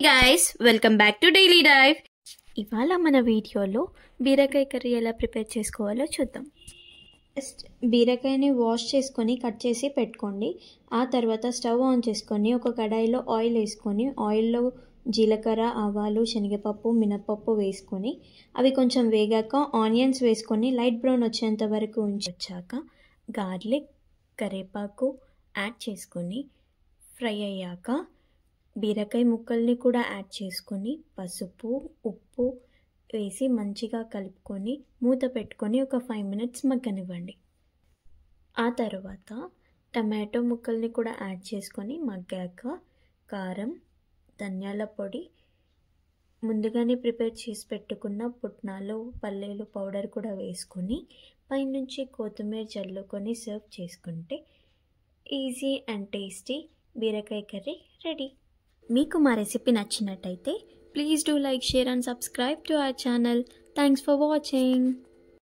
Guys welcome back to Daily Dive. ఇవాళ మన వీడియోలో బీరకాయ కర్రీ ఎలా ప్రిపేర్ చేసుకోవాలో చూద్దాం. ఫస్ట్ బీరకాయని వాష్ చేసుకొని కట్ చేసి పెట్టుకోండి. ఆ తర్వాత స్టవ్ ఆన్ చేసుకొని ఒక కడాయిలో ఆయిల్ వేసుకొని ఆయిల్లో జీలకర్ర, ఆవాలు, శనగపప్పు, మినపప్పు వేసుకొని అవి కొంచెం వేగాక ఆనియన్స్ వేసుకొని లైట్ బ్రౌన్ వచ్చేంత వరకు ఉంచొచ్చాక గార్లిక్, కరివేపాకు యాడ్ చేసుకొని ఫ్రై అయ్యాక బీరకాయ ముక్కల్ని కూడా యాడ్ చేసుకొని పసుపు, ఉప్పు వేసి మంచిగా కలుపుకొని మూత పెట్టుకొని ఒక 5 minutes మగ్గనివ్వండి. ఆ తర్వాత టమాటో ముక్కల్ని కూడా యాడ్ చేసుకొని మగ్గాక కారం, ధనియాల పొడి, ముందుగానే ప్రిపేర్ చేసి పెట్టుకున్న పుట్నాలు, పల్లీలు పౌడర్ కూడా వేసుకొని పైనుంచి కొత్తిమీర చల్లుకొని సర్వ్ చేసుకుంటే ఈజీ అండ్ టేస్టీ బీరకాయ కర్రీ రెడీ. మీకు మా రెసిపీ నచ్చినట్టయితే please do like, share and subscribe to our channel. Thanks for watching.